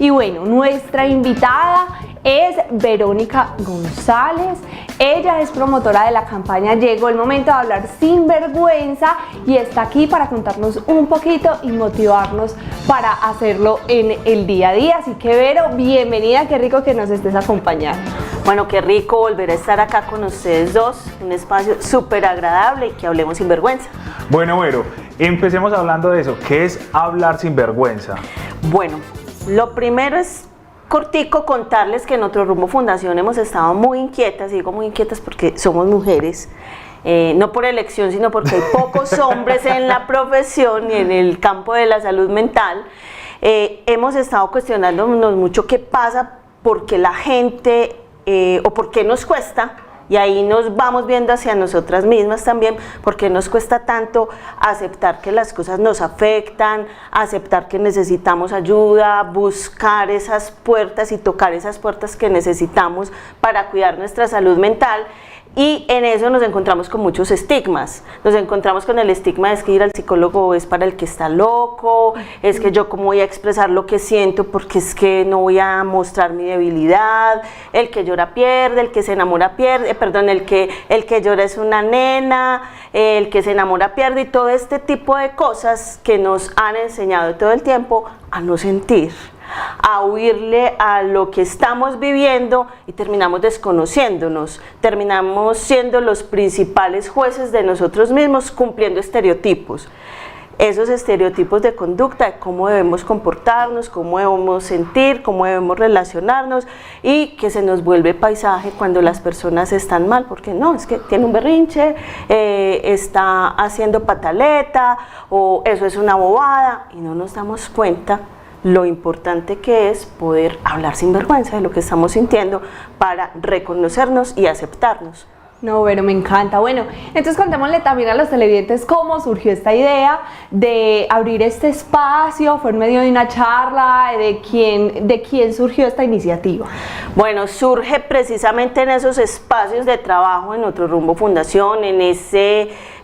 Y bueno, nuestra invitada es Verónica González. Ella es promotora de la campaña Llegó el momento de hablar sin vergüenza y está aquí para contarnos un poquito y motivarnos para hacerlo en el día a día. Así que Vero, bienvenida, qué rico que nos estés acompañando. Bueno, qué rico volver a estar acá con ustedes dos, un espacio súper agradable y que hablemos sin vergüenza. Bueno, Vero, empecemos hablando de eso. ¿Qué es hablar sin vergüenza? Bueno, lo primero es cortico contarles que en Otro Rumbo Fundación hemos estado muy inquietas, y digo muy inquietas porque somos mujeres, no por elección, sino porque hay pocos hombres en la profesión y en el campo de la salud mental. Hemos estado cuestionándonos mucho qué pasa, por qué la gente o por qué nos cuesta. Y ahí nos vamos viendo hacia nosotras mismas también, porque nos cuesta tanto aceptar que las cosas nos afectan, aceptar que necesitamos ayuda, buscar esas puertas y tocar esas puertas que necesitamos para cuidar nuestra salud mental. Y en eso nos encontramos con muchos estigmas. Nos encontramos con el estigma de que ir al psicólogo es para el que está loco, es que yo cómo voy a expresar lo que siento porque es que no voy a mostrar mi debilidad, el que llora pierde, el que se enamora pierde, el que llora es una nena, el que se enamora pierde, y todo este tipo de cosas que nos han enseñado todo el tiempo a no sentir, a huirle a lo que estamos viviendo, y terminamos desconociéndonos, terminamos siendo los principales jueces de nosotros mismos, cumpliendo estereotipos. Esos estereotipos de conducta, de cómo debemos comportarnos, cómo debemos sentir, cómo debemos relacionarnos, y que se nos vuelve paisaje cuando las personas están mal, porque no, es que tiene un berrinche, está haciendo pataleta, o eso es una bobada, y no nos damos cuenta lo importante que es poder hablar sin vergüenza de lo que estamos sintiendo para reconocernos y aceptarnos. No, pero me encanta. Bueno, entonces contémosle también a los televidentes cómo surgió esta idea de abrir este espacio. ¿Fue en medio de una charla? ¿De quién surgió esta iniciativa? Bueno, surge precisamente en esos espacios de trabajo en Otro Rumbo Fundación,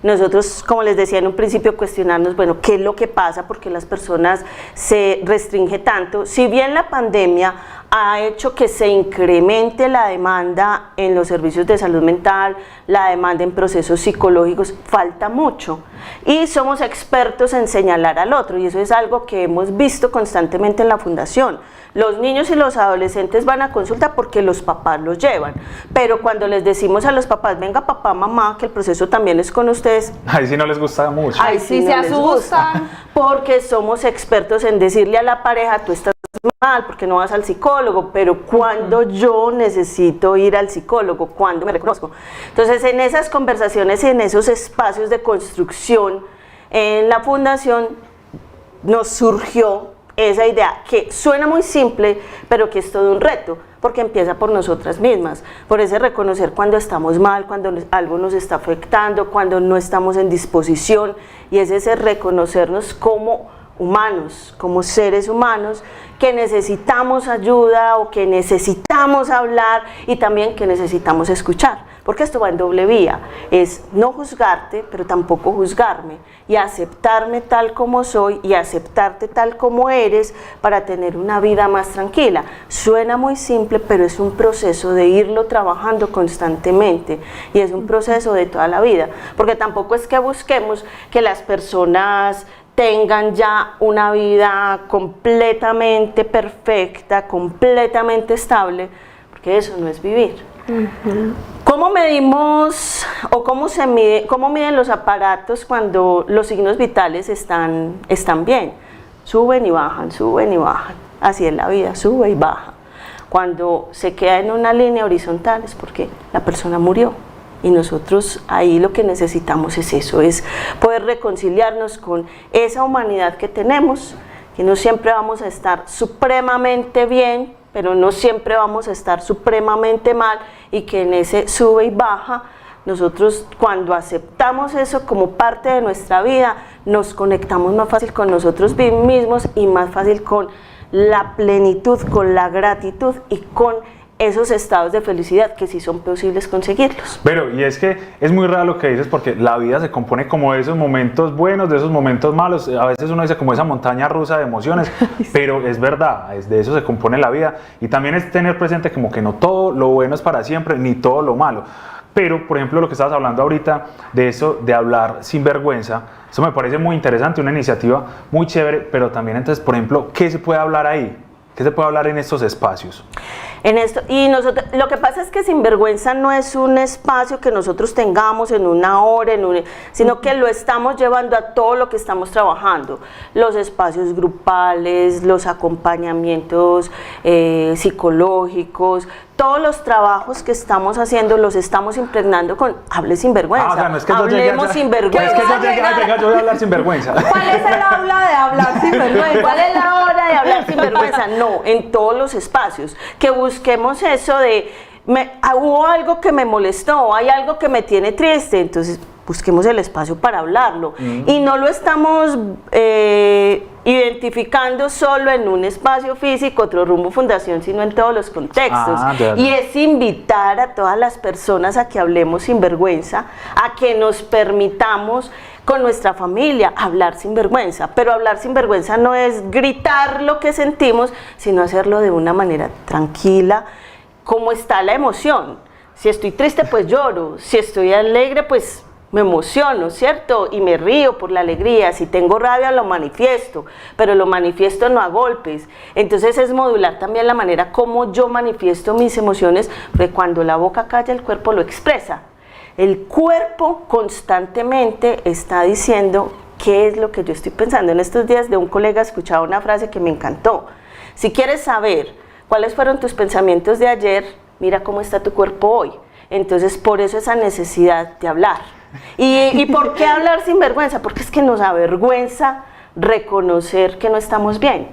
nosotros, como les decía en un principio, cuestionarnos, bueno, ¿qué es lo que pasa? ¿Por qué las personas se restringen tanto? Si bien la pandemia ha hecho que se incremente la demanda en los servicios de salud mental, la demanda en procesos psicológicos, falta mucho. Y somos expertos en señalar al otro, y eso es algo que hemos visto constantemente en la Fundación. Los niños y los adolescentes van a consulta porque los papás los llevan, pero cuando les decimos a los papás, venga papá, mamá, que el proceso también es con ustedes, Ahí sí no les gusta mucho. ahí sí se asustan, porque somos expertos en decirle a la pareja, tú estás mal porque no vas al psicólogo, pero cuando yo necesito ir al psicólogo, cuando me reconozco. Entonces, en esas conversaciones y en esos espacios de construcción en la Fundación nos surgió esa idea que suena muy simple, pero que es todo un reto, porque empieza por nosotras mismas, por ese reconocer cuando estamos mal, cuando algo nos está afectando, cuando no estamos en disposición, y es ese reconocernos como humanos, como seres humanos, que necesitamos ayuda o que necesitamos hablar, y también que necesitamos escuchar, porque esto va en doble vía, es no juzgarte, pero tampoco juzgarme, y aceptarme tal como soy y aceptarte tal como eres para tener una vida más tranquila. Suena muy simple, pero es un proceso de irlo trabajando constantemente, y es un proceso de toda la vida, porque tampoco es que busquemos que las personas tengan ya una vida completamente perfecta, completamente estable, porque eso no es vivir. ¿Cómo medimos o cómo miden los aparatos cuando los signos vitales están bien? Suben y bajan, así es la vida, sube y baja. Cuando se queda en una línea horizontal es porque la persona murió. Y nosotros ahí lo que necesitamos es eso, es poder reconciliarnos con esa humanidad que tenemos, que no siempre vamos a estar supremamente bien, pero no siempre vamos a estar supremamente mal, y que en ese sube y baja, nosotros cuando aceptamos eso como parte de nuestra vida, nos conectamos más fácil con nosotros mismos y más fácil con la plenitud, con la gratitud y con esos estados de felicidad que sí son posibles conseguirlos. Pero, y es que es muy raro lo que dices porque la vida se compone como de esos momentos buenos, de esos momentos malos. A veces uno dice como esa montaña rusa de emociones, pero es verdad, de eso se compone la vida. Y también es tener presente como que no todo lo bueno es para siempre, ni todo lo malo. Pero, por ejemplo, lo que estabas hablando ahorita de eso, de hablar sin vergüenza, eso me parece muy interesante, una iniciativa muy chévere, pero también entonces, por ejemplo, ¿qué se puede hablar ahí? ¿Qué se puede hablar en estos espacios? En esto, y nosotros, lo que pasa es que Sinvergüenza no es un espacio que nosotros tengamos en una hora, sino que lo estamos llevando a todo lo que estamos trabajando, los espacios grupales, los acompañamientos psicológicos, todos los trabajos que estamos haciendo los estamos impregnando con Hable sin vergüenza. O sea, no es que Hablemos sin vergüenza. No es que yo llegué, venga, yo voy a hablar sin vergüenza. ¿Cuál es el aula de hablar sin vergüenza? ¿Cuál es la hora de hablar sin vergüenza? No, en todos los espacios. Que busquemos eso de, hubo algo que me molestó, hay algo que me tiene triste, entonces busquemos el espacio para hablarlo. Y no lo estamos identificando solo en un espacio físico, Otro Rumbo Fundación, sino en todos los contextos. Y es invitar a todas las personas a que hablemos sin vergüenza, a que nos permitamos con nuestra familia hablar sin vergüenza, pero hablar sin vergüenza no es gritar lo que sentimos, sino hacerlo de una manera tranquila, como está la emoción. Si estoy triste, pues lloro, si estoy alegre, pues me emociono, ¿cierto? Y me río por la alegría. Si tengo rabia, lo manifiesto, pero lo manifiesto no a golpes. Entonces es modular también la manera como yo manifiesto mis emociones, porque cuando la boca calla, el cuerpo lo expresa. El cuerpo constantemente está diciendo qué es lo que yo estoy pensando. En estos días de un colega escuchaba una frase que me encantó. Si quieres saber cuáles fueron tus pensamientos de ayer, mira cómo está tu cuerpo hoy. Entonces por eso esa necesidad de hablar. ¿Y por qué hablar sin vergüenza? Porque es que nos avergüenza reconocer que no estamos bien.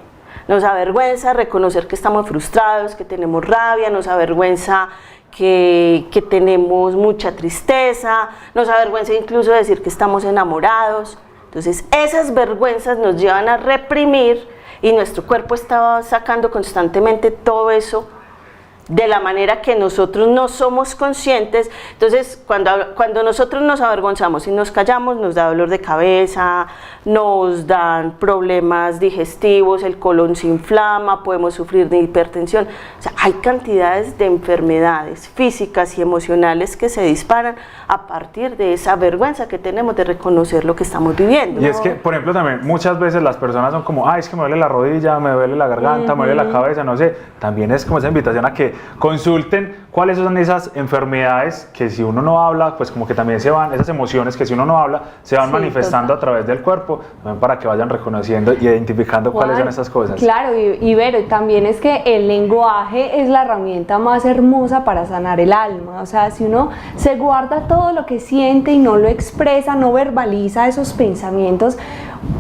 Nos avergüenza reconocer que estamos frustrados, que tenemos rabia, nos avergüenza que tenemos mucha tristeza, nos avergüenza incluso decir que estamos enamorados. Entonces esas vergüenzas nos llevan a reprimir y nuestro cuerpo está sacando constantemente todo eso de la manera que nosotros no somos conscientes. Entonces cuando nosotros nos avergonzamos y nos callamos, nos da dolor de cabeza, nos dan problemas digestivos, el colon se inflama, podemos sufrir de hipertensión. O sea, hay cantidades de enfermedades físicas y emocionales que se disparan a partir de esa vergüenza que tenemos de reconocer lo que estamos viviendo. Y es que, por ejemplo, también muchas veces las personas son como, ay, es que me duele la rodilla, me duele la garganta, me duele la cabeza, no sé. También es como esa invitación a que consulten cuáles son esas enfermedades que si uno no habla, pues como que también se van, esas emociones que si uno no habla, se van manifestando a través del cuerpo, también para que vayan reconociendo y identificando cuáles son esas cosas. Claro, y Vero, también es que el lenguaje es la herramienta más hermosa para sanar el alma. O sea, si uno se guarda todo lo que siente y no lo expresa, no verbaliza esos pensamientos,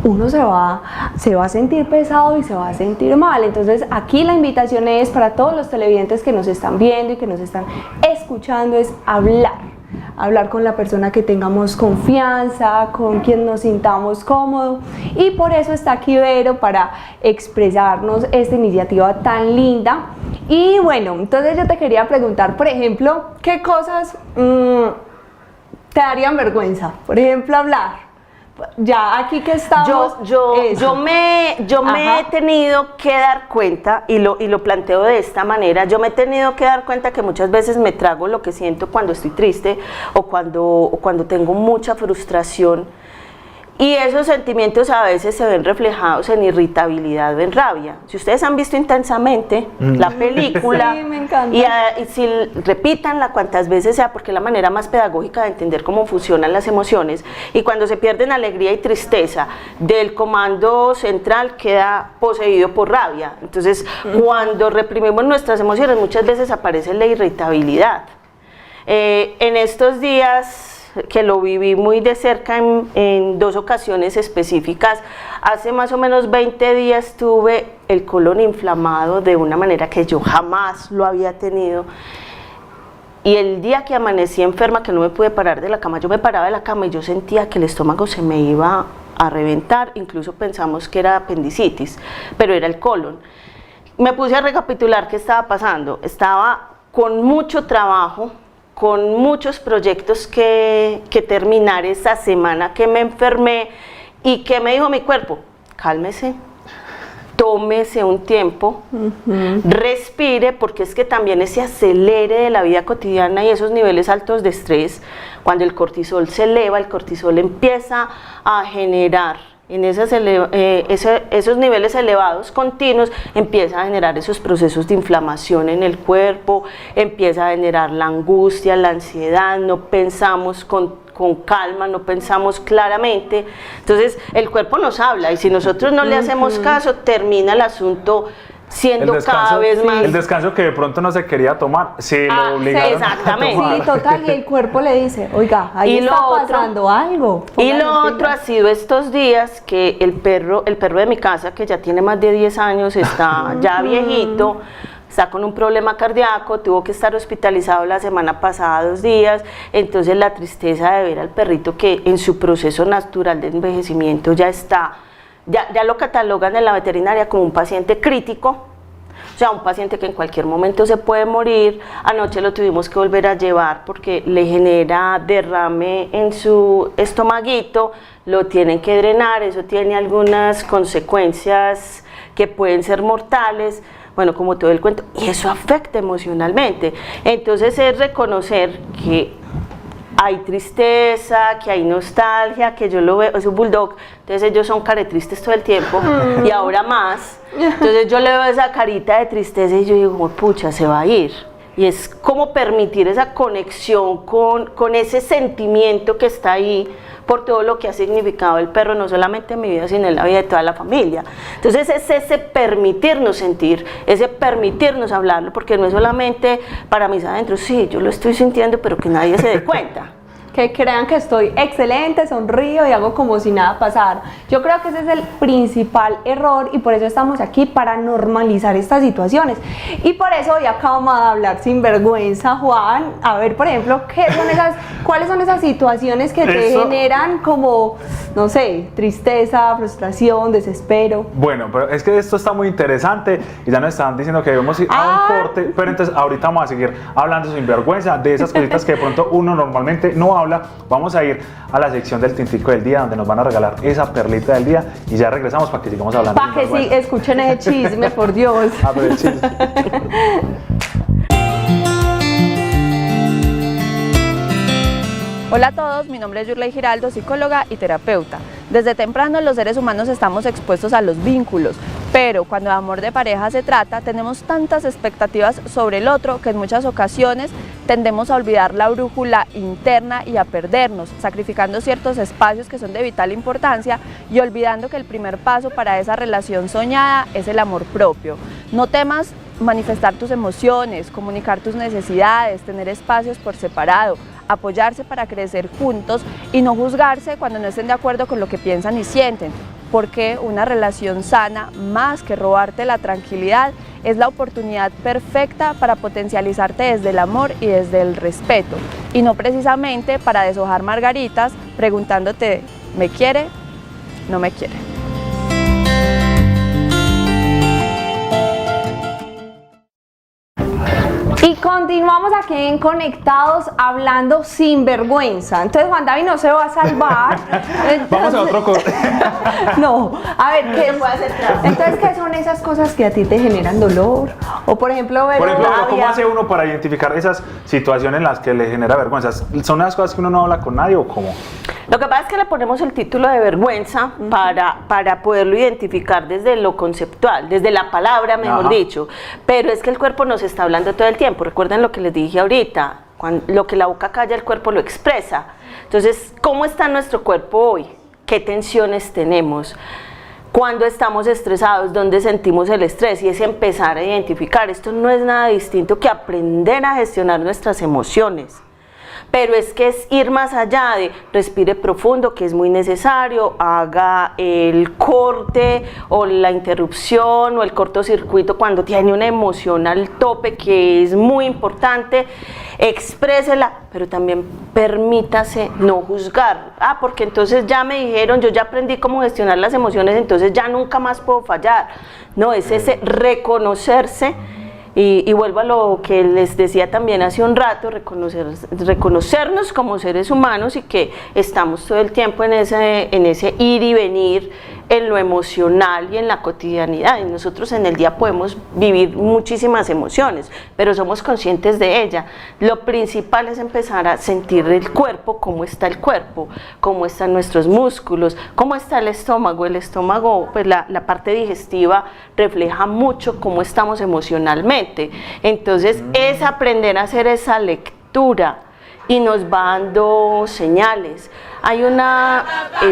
uno se va a sentir pesado y se va a sentir mal. Entonces aquí la invitación es para todos los televidentes que nos están viendo y que nos están escuchando, es hablar con la persona que tengamos confianza, con quien nos sintamos cómodos, y por eso está aquí Vero para expresarnos esta iniciativa tan linda. Y bueno, entonces yo te quería preguntar, por ejemplo, ¿qué cosas te darían vergüenza? Por ejemplo, hablar. Ya aquí que estamos, yo me he tenido que dar cuenta, y lo planteo de esta manera, yo me he tenido que dar cuenta que muchas veces me trago lo que siento cuando estoy triste o cuando tengo mucha frustración, y esos sentimientos a veces se ven reflejados en irritabilidad o en rabia. Si ustedes han visto Intensamente la película, sí, me encanta. y si repítanla cuantas veces sea, porque es la manera más pedagógica de entender cómo funcionan las emociones, y cuando se pierden alegría y tristeza del comando central queda poseído por rabia. Entonces cuando reprimimos nuestras emociones muchas veces aparece la irritabilidad. En estos días que lo viví muy de cerca en dos ocasiones específicas, hace más o menos 20 días tuve el colon inflamado de una manera que yo jamás lo había tenido, y el día que amanecí enferma, que no me pude parar de la cama, yo me paraba de la cama y yo sentía que el estómago se me iba a reventar, incluso pensamos que era apendicitis, pero era el colon. Me puse a recapitular qué estaba pasando. Estaba con mucho trabajo, con muchos proyectos que terminar esa semana que me enfermé. ¿Y qué me dijo mi cuerpo? Cálmese, tómese un tiempo, respire, porque es que también ese acelere de la vida cotidiana y esos niveles altos de estrés, cuando el cortisol se eleva, el cortisol empieza a generar en esos niveles elevados continuos, empieza a generar esos procesos de inflamación en el cuerpo, empieza a generar la angustia, la ansiedad, no pensamos con calma, no pensamos claramente. Entonces el cuerpo nos habla y si nosotros no le hacemos caso, termina el asunto siendo cada vez más... El descanso que de pronto no se quería tomar, se lo obligaron exactamente. a tomar. Sí, total, y el cuerpo le dice, oiga, ahí está pasando algo. Y lo otro ha sido estos días que el perro de mi casa, que ya tiene más de 10 años, está ya viejito, está con un problema cardíaco, tuvo que estar hospitalizado la semana pasada 2 días, entonces la tristeza de ver al perrito que en su proceso natural de envejecimiento ya está, ya lo catalogan en la veterinaria como un paciente crítico, o sea, un paciente que en cualquier momento se puede morir. Anoche lo tuvimos que volver a llevar porque le genera derrame en su estomaguito, lo tienen que drenar, eso tiene algunas consecuencias que pueden ser mortales. Bueno, como todo el cuento, y eso afecta emocionalmente. Entonces es reconocer que hay tristeza, que hay nostalgia, que yo lo veo, es un bulldog, entonces ellos son caretristes todo el tiempo, y ahora más, entonces yo le veo esa carita de tristeza y yo digo, pucha, se va a ir. Y es como permitir esa conexión con ese sentimiento que está ahí, por todo lo que ha significado el perro, no solamente en mi vida, sino en la vida de toda la familia. Entonces es ese permitirnos sentir, ese permitirnos hablarlo, porque no es solamente para mis adentros, sí, yo lo estoy sintiendo, pero que nadie se dé cuenta. Que crean que estoy excelente, sonrío y hago como si nada pasara. Yo creo que ese es el principal error y por eso estamos aquí, para normalizar estas situaciones. Y por eso hoy acabamos de hablar sin vergüenza, Juan. A ver, por ejemplo, ¿cuáles son esas situaciones que te generan como, no sé, tristeza, frustración, desespero? Bueno, pero es que esto está muy interesante y ya nos estaban diciendo que debemos ir a un corte, pero entonces ahorita vamos a seguir hablando sin vergüenza de esas cositas que de pronto uno normalmente no habla. Vamos a ir a la sección del tintico del día, donde nos van a regalar esa perlita del día y ya regresamos para que sigamos hablando. Para que sí, escuchen ese chisme, por Dios. Ah, pero el chisme. Hola a todos, mi nombre es Yurley Giraldo, psicóloga y terapeuta. Desde temprano los seres humanos estamos expuestos a los vínculos, pero cuando de amor de pareja se trata, tenemos tantas expectativas sobre el otro que en muchas ocasiones tendemos a olvidar la brújula interna y a perdernos, sacrificando ciertos espacios que son de vital importancia y olvidando que el primer paso para esa relación soñada es el amor propio. No temas manifestar tus emociones, comunicar tus necesidades, tener espacios por separado, apoyarse para crecer juntos y no juzgarse cuando no estén de acuerdo con lo que piensan y sienten, porque una relación sana, más que robarte la tranquilidad, es la oportunidad perfecta para potencializarte desde el amor y desde el respeto, y no precisamente para deshojar margaritas preguntándote, ¿me quiere? ¿No me quiere? Y continuamos aquí en Conectados hablando sin vergüenza. Entonces Juan David no se va a salvar. Entonces, vamos a otro corte. No, a ver, entonces, ¿qué son esas cosas que a ti te generan dolor? O por ejemplo, ¿cómo hace uno para identificar esas situaciones en las que le genera vergüenza? ¿Son las cosas que uno no habla con nadie o cómo? Lo que pasa es que le ponemos el título de vergüenza para poderlo identificar desde lo conceptual, desde la palabra, mejor dicho. Pero es que el cuerpo nos está hablando todo el tiempo. Recuerden lo que les dije ahorita, lo que la boca calla, el cuerpo lo expresa. Entonces, ¿cómo está nuestro cuerpo hoy? ¿Qué tensiones tenemos? Cuando estamos estresados, ¿dónde sentimos el estrés? Y es empezar a identificar. Esto no es nada distinto que aprender a gestionar nuestras emociones. Pero es que es ir más allá de respire profundo, que es muy necesario, haga el corte o la interrupción o el cortocircuito cuando tiene una emoción al tope, que es muy importante, exprésela, pero también permítase no juzgar. Porque entonces ya me dijeron, yo ya aprendí cómo gestionar las emociones, entonces ya nunca más puedo fallar. No, es ese reconocerse Y vuelvo a lo que les decía también hace un rato, reconocernos como seres humanos y que estamos todo el tiempo en ese ir y venir, en lo emocional y en la cotidianidad. Y nosotros en el día podemos vivir muchísimas emociones, pero somos conscientes de ella. Lo principal es empezar a sentir el cuerpo, cómo está el cuerpo, cómo están nuestros músculos, cómo está el estómago. El estómago, pues la parte digestiva refleja mucho cómo estamos emocionalmente. Entonces es aprender a hacer esa lectura y nos va dando señales. Hay una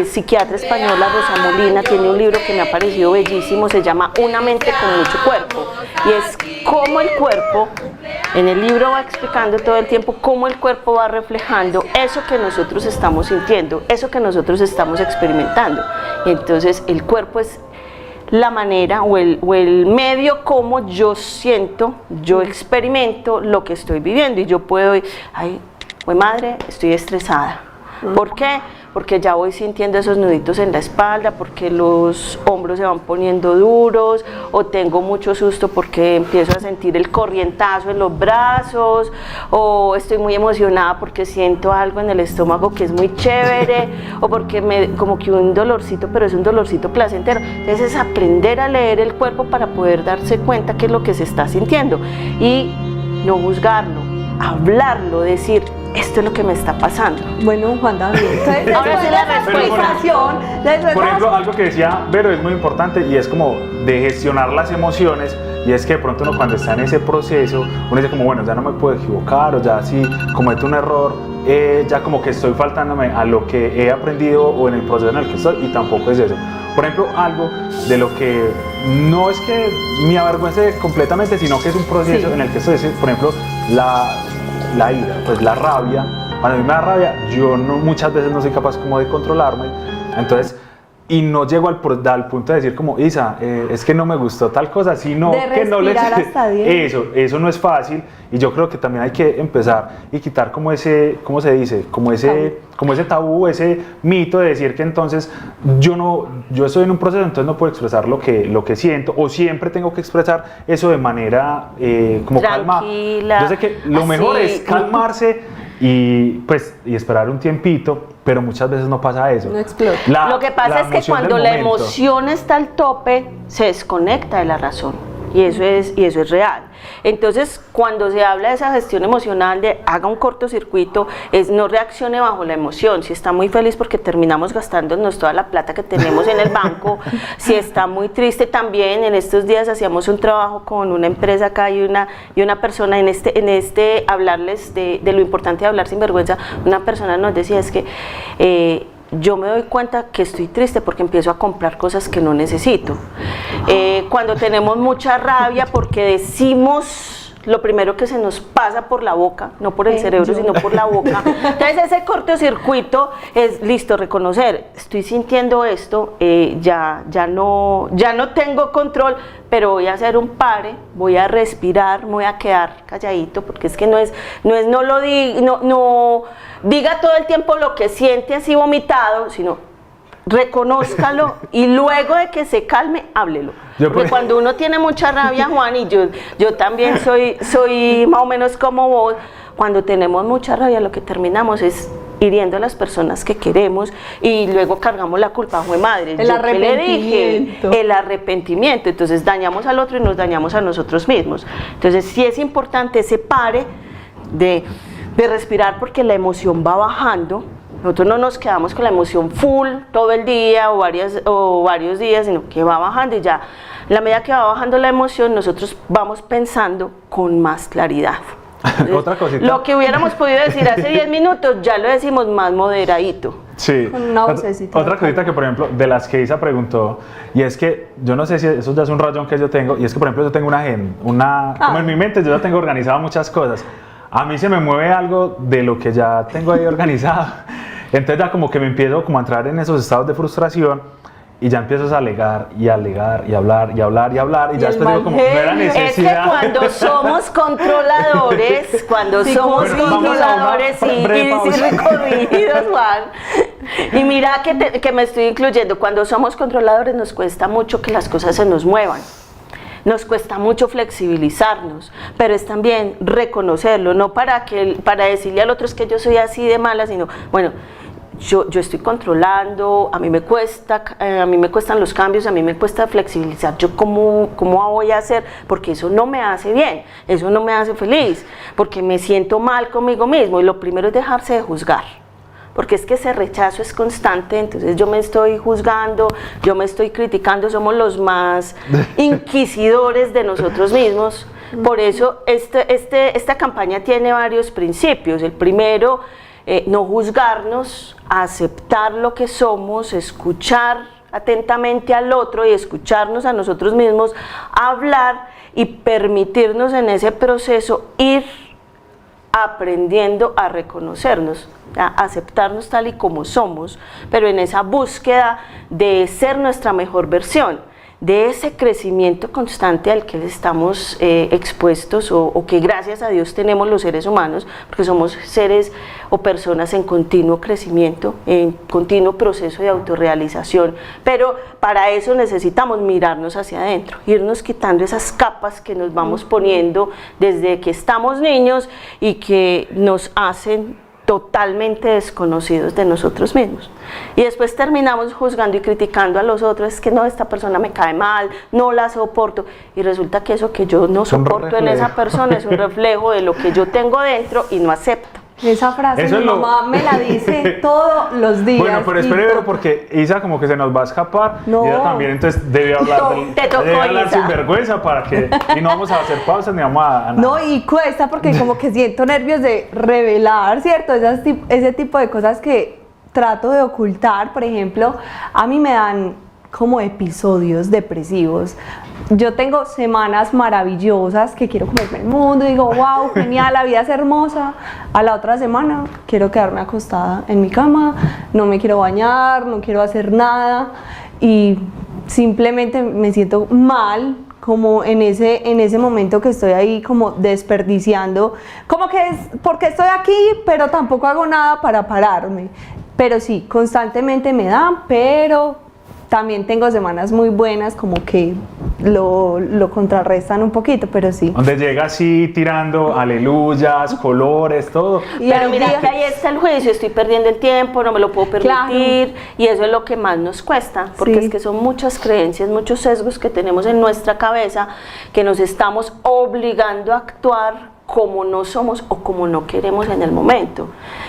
psiquiatra española, Rosa Molina, tiene un libro que me ha parecido bellísimo, se llama Una mente con mucho cuerpo, y es cómo el cuerpo, en el libro va explicando todo el tiempo cómo el cuerpo va reflejando eso que nosotros estamos sintiendo, eso que nosotros estamos experimentando. Entonces el cuerpo es la manera o el medio como yo siento, yo experimento lo que estoy viviendo, y yo puedo, ay, pues madre, estoy estresada. ¿Por qué? Porque ya voy sintiendo esos nuditos en la espalda, porque los hombros se van poniendo duros, o tengo mucho susto porque empiezo a sentir el corrientazo en los brazos, o estoy muy emocionada porque siento algo en el estómago que es muy chévere, o porque como que un dolorcito, pero es un dolorcito placentero. Entonces es aprender a leer el cuerpo para poder darse cuenta qué es lo que se está sintiendo y no juzgarlo, hablarlo, decir, esto es lo que me está pasando. Bueno, Juan David, entonces, ahora sí la explicación. Por ejemplo, algo que decía Vero es muy importante, y es como de gestionar las emociones, y es que de pronto uno cuando está en ese proceso, uno dice como, bueno, ya no me puedo equivocar, o ya si cometo un error, ya como que estoy faltándome a lo que he aprendido o en el proceso en el que estoy, y tampoco es eso. Por ejemplo, algo de lo que no es que me avergüence completamente, sino que es un proceso en el que estoy, por ejemplo, la ira, pues la rabia. Cuando a mí me da rabia, yo muchas veces no soy capaz como de controlarme, entonces, y no llego al punto de decir como, Isa, es que no me gustó tal cosa, sino que no le... Eso no es fácil, y yo creo que también hay que empezar y quitar como ese, ¿cómo se dice? Como ese tabú, ese mito de decir que entonces yo estoy en un proceso, entonces no puedo expresar lo que siento, o siempre tengo que expresar eso de manera como tranquila, calma. Yo sé que lo mejor es calmarse y esperar un tiempito, pero muchas veces no pasa eso. No explota. Lo que pasa es que cuando la emoción está al tope, se desconecta de la razón. Y eso es real. Entonces, cuando se habla de esa gestión emocional, de haga un cortocircuito, es no reaccione bajo la emoción. Si está muy feliz porque terminamos gastándonos toda la plata que tenemos en el banco, si está muy triste también. En estos días hacíamos un trabajo con una empresa acá y una persona en hablarles de lo importante de hablar sin vergüenza. Una persona nos decía, es que yo me doy cuenta que estoy triste porque empiezo a comprar cosas que no necesito. Cuando tenemos mucha rabia porque decimos lo primero que se nos pasa por la boca, no por el cerebro, sino por la boca. Entonces ese cortocircuito es, listo, reconocer, estoy sintiendo esto, ya no tengo control, pero voy a hacer un pare, voy a respirar, me voy a quedar calladito, porque es que no diga todo el tiempo lo que siente así vomitado, sino reconózcalo y luego de que se calme, háblelo. Porque cuando uno tiene mucha rabia, Juan, y yo también soy más o menos como vos, cuando tenemos mucha rabia lo que terminamos es hiriendo a las personas que queremos y luego cargamos la culpa, ¡jue madre! El arrepentimiento. El arrepentimiento. Entonces dañamos al otro y nos dañamos a nosotros mismos. Entonces sí es importante ese pare de respirar, porque la emoción va bajando. Nosotros no nos quedamos con la emoción full todo el día o varios días, sino que va bajando, y ya a la medida que va bajando la emoción, nosotros vamos pensando con más claridad. Entonces, otra cosita. Lo que hubiéramos podido decir hace 10 minutos, ya lo decimos más moderadito. Sí. Otra cosita que, por ejemplo, de las que Isa preguntó, y es que yo no sé si eso ya es un rayón que yo tengo, y es que, por ejemplo, yo tengo una agenda, como en mi mente yo ya tengo organizado muchas cosas. A mí se me mueve algo de lo que ya tengo ahí organizado. Entonces ya como que me empiezo como a entrar en esos estados de frustración, y ya empiezo a alegar y hablar y hablar y ya después digo como, no era necesidad. Es que cuando somos controladores, y corrigidos, Juan, y mira que me estoy incluyendo, cuando somos controladores nos cuesta mucho que las cosas se nos muevan. nos cuesta mucho flexibilizarnos, pero es también reconocerlo, no para decirle al otro es que yo soy así de mala, sino, bueno, yo estoy controlando, a mí me cuestan los cambios, a mí me cuesta flexibilizar, yo cómo voy a hacer, porque eso no me hace bien, eso no me hace feliz, porque me siento mal conmigo mismo, y lo primero es dejarse de juzgar, porque es que ese rechazo es constante, entonces yo me estoy juzgando, yo me estoy criticando, somos los más inquisidores de nosotros mismos. Por eso esta campaña tiene varios principios. El primero, no juzgarnos, aceptar lo que somos, escuchar atentamente al otro y escucharnos a nosotros mismos, hablar y permitirnos en ese proceso ir aprendiendo a reconocernos, a aceptarnos tal y como somos, pero en esa búsqueda de ser nuestra mejor versión, de ese crecimiento constante al que estamos expuestos o que gracias a Dios tenemos los seres humanos, porque somos seres o personas en continuo crecimiento, en continuo proceso de autorrealización, pero para eso necesitamos mirarnos hacia adentro, irnos quitando esas capas que nos vamos poniendo desde que estamos niños y que nos hacen totalmente desconocidos de nosotros mismos, y después terminamos juzgando y criticando a los otros, es que no, esta persona me cae mal, no la soporto, y resulta que eso que yo no soporto en esa persona es un reflejo de lo que yo tengo dentro y no acepto. Esa frase mi mamá me la dice todos los días. Bueno, pero espere, porque Isa como que se nos va a escapar. No. Y ella también entonces debe hablar sin vergüenza para que... Y no vamos a hacer pausas ni vamos a nada. No, y cuesta porque como que siento nervios de revelar, ¿cierto? Ese tipo de cosas que trato de ocultar. Por ejemplo, a mí me dan como episodios depresivos. Yo tengo semanas maravillosas que quiero comerme el mundo, digo, wow, genial, la vida es hermosa. A la otra semana quiero quedarme acostada en mi cama, no me quiero bañar, no quiero hacer nada y simplemente me siento mal, como en ese momento que estoy ahí como desperdiciando, como que es porque estoy aquí, pero tampoco hago nada para pararme. Pero sí, constantemente me dan, pero también tengo semanas muy buenas como que lo contrarrestan un poquito, pero sí. Donde llega así tirando aleluyas, colores, todo. Pero mira que ahí está el juicio, estoy perdiendo el tiempo, no me lo puedo permitir, claro. Y eso es lo que más nos cuesta, porque es que son muchas creencias, muchos sesgos que tenemos en nuestra cabeza que nos estamos obligando a actuar como no somos o como no queremos en el momento.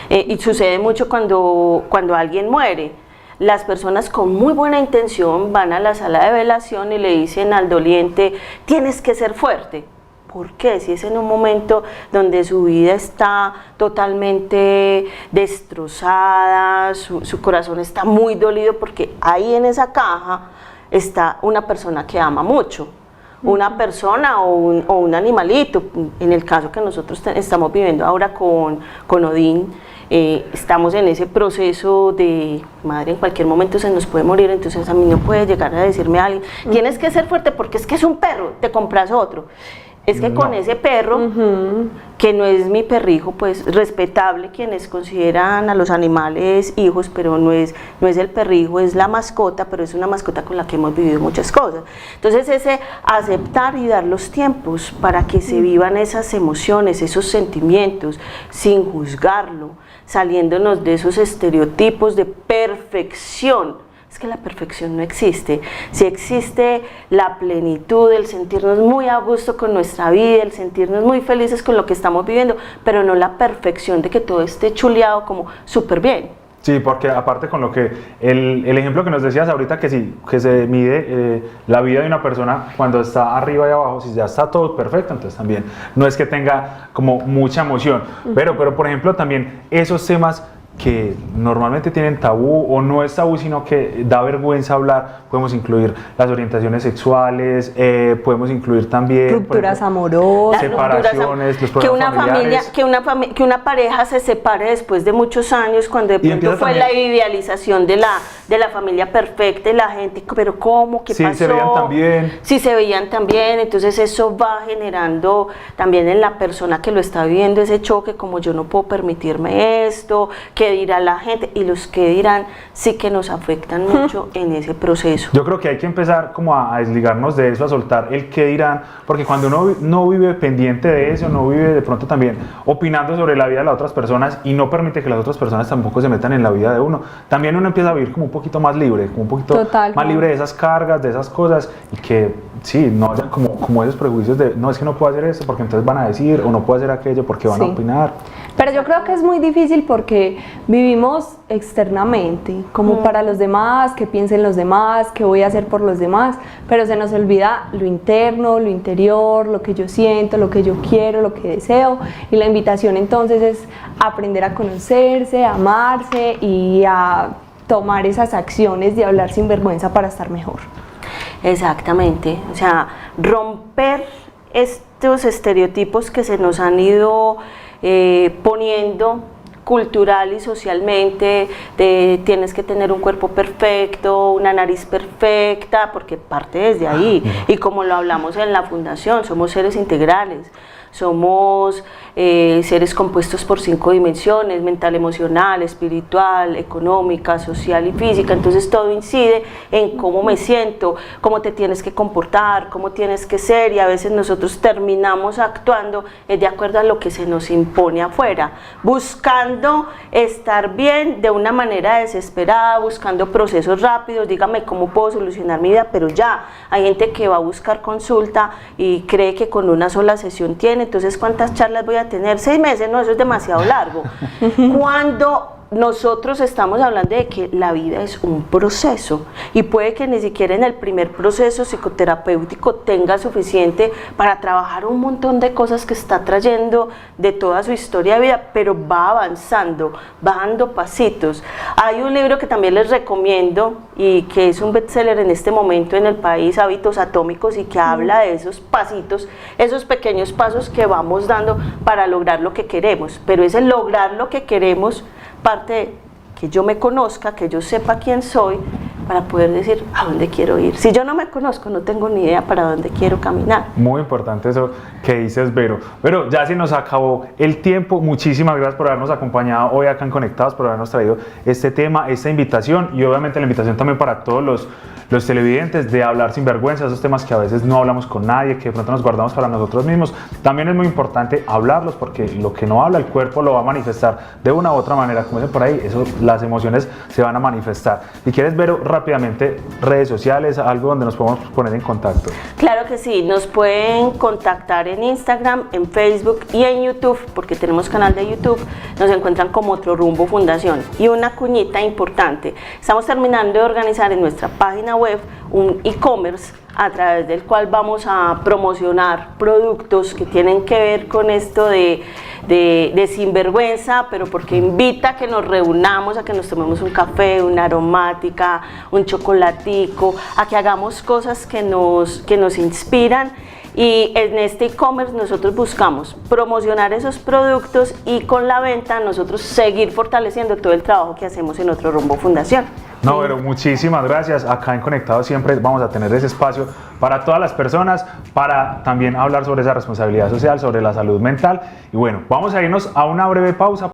Y sucede mucho cuando alguien muere. Las personas con muy buena intención van a la sala de velación y le dicen al doliente, tienes que ser fuerte. ¿Por qué? Si es en un momento donde su vida está totalmente destrozada, su corazón está muy dolido, porque ahí en esa caja está una persona que ama mucho. Una persona o un animalito, en el caso que nosotros estamos viviendo ahora con Odín, estamos en ese proceso de, madre, en cualquier momento se nos puede morir, entonces a mí no puede llegar a decirme a alguien, tienes que ser fuerte porque es que es un perro, te compras otro. Es que con ese perro, que no es mi perrijo, pues respetable quienes consideran a los animales hijos, pero no es el perrijo, es la mascota, pero es una mascota con la que hemos vivido muchas cosas. Entonces ese aceptar y dar los tiempos para que se vivan esas emociones, esos sentimientos, sin juzgarlo, saliéndonos de esos estereotipos de perfección. Es que la perfección no existe. Sí existe la plenitud, el sentirnos muy a gusto con nuestra vida, el sentirnos muy felices con lo que estamos viviendo, pero no la perfección de que todo esté chuleado como súper bien. Sí, porque aparte con lo que el ejemplo que nos decías ahorita, que sí, que se mide la vida de una persona cuando está arriba y abajo, si ya está todo perfecto, entonces también no es que tenga como mucha emoción, pero por ejemplo también esos temas que normalmente tienen tabú o no es tabú sino que da vergüenza hablar, podemos incluir las orientaciones sexuales, podemos incluir también rupturas amorosas, separaciones, los problemas familiares. Que una pareja se separe después de muchos años, cuando de pronto fue la idealización de de la familia perfecta y la gente, pero ¿cómo? ¿Qué Sí, pasó? se veían tan bien. Sí, se veían tan bien, entonces eso va generando también en la persona que lo está viviendo ese choque, como yo no puedo permitirme esto, qué dirá la gente, y los que dirán sí que nos afectan mucho en ese proceso. Yo creo que hay que empezar como a desligarnos de eso, a soltar el qué dirán, porque cuando uno no vive pendiente de eso, no vive de pronto también opinando sobre la vida de las otras personas y no permite que las otras personas tampoco se metan en la vida de uno, también uno empieza a vivir como un poquito más libre, como un poquito Total, más libre de esas cargas, de esas cosas, y que sí, no haya como esos prejuicios de no, es que no puedo hacer esto porque entonces van a decir, o no puedo hacer aquello porque van a Sí. opinar. Pero yo creo que es muy difícil porque vivimos externamente, como para los demás, qué piensen los demás, qué voy a hacer por los demás, pero se nos olvida lo interno, lo interior, lo que yo siento, lo que yo quiero, lo que deseo, y la invitación entonces es aprender a conocerse, a amarse y a tomar esas acciones de hablar sin vergüenza para estar mejor. Exactamente, o sea, romper estos estereotipos que se nos han ido poniendo cultural y socialmente, de tienes que tener un cuerpo perfecto, una nariz perfecta, porque parte desde ahí, y como lo hablamos en la fundación, somos seres integrales, somos seres compuestos por 5 dimensiones: mental, emocional, espiritual, económica, social y física. Entonces todo incide en cómo me siento, cómo te tienes que comportar, cómo tienes que ser, y a veces nosotros terminamos actuando de acuerdo a lo que se nos impone afuera, buscando estar bien de una manera desesperada, buscando procesos rápidos, dígame cómo puedo solucionar mi vida, pero ya hay gente que va a buscar consulta y cree que con una sola sesión tiene. Entonces, ¿cuántas charlas voy a tener? 6 meses, no, eso es demasiado largo. Cuando nosotros estamos hablando de que la vida es un proceso, y puede que ni siquiera en el primer proceso psicoterapéutico tenga suficiente para trabajar un montón de cosas que está trayendo de toda su historia de vida, pero va avanzando, va dando pasitos. Hay un libro que también les recomiendo y que es un bestseller en este momento en el país, Hábitos Atómicos, y que habla de esos pasitos, esos pequeños pasos que vamos dando para lograr lo que queremos, pero ese lograr lo que queremos parte de que yo me conozca, que yo sepa quién soy, para poder decir a dónde quiero ir. Si yo no me conozco, no tengo ni idea para dónde quiero caminar. Muy importante eso que dices, Vero. Pero ya se nos acabó el tiempo. Muchísimas gracias por habernos acompañado hoy acá en Conectados, por habernos traído este tema, esta invitación, y obviamente la invitación también para todos los televidentes de hablar sin vergüenza, esos temas que a veces no hablamos con nadie, que de pronto nos guardamos para nosotros mismos. También es muy importante hablarlos, porque lo que no habla el cuerpo lo va a manifestar de una u otra manera, como dicen por ahí, eso, las emociones se van a manifestar. Si quieres, Vero, rápidamente, redes sociales, algo donde nos podemos poner en contacto. Claro que sí, nos pueden contactar en Instagram, en Facebook y en YouTube, porque tenemos canal de YouTube, nos encuentran como Otro Rumbo Fundación. Y una cuñita importante, estamos terminando de organizar en nuestra página web un e-commerce a través del cual vamos a promocionar productos que tienen que ver con esto de sinvergüenza, pero porque invita a que nos reunamos, a que nos tomemos un café, una aromática, un chocolatico, a que hagamos cosas que nos inspiran. Y en este e-commerce nosotros buscamos promocionar esos productos y con la venta nosotros seguir fortaleciendo todo el trabajo que hacemos en Otro Rumbo Fundación. No, pero muchísimas gracias. Acá en Conectados siempre vamos a tener ese espacio para todas las personas, para también hablar sobre esa responsabilidad social, sobre la salud mental. Y bueno, vamos a irnos a una breve pausa.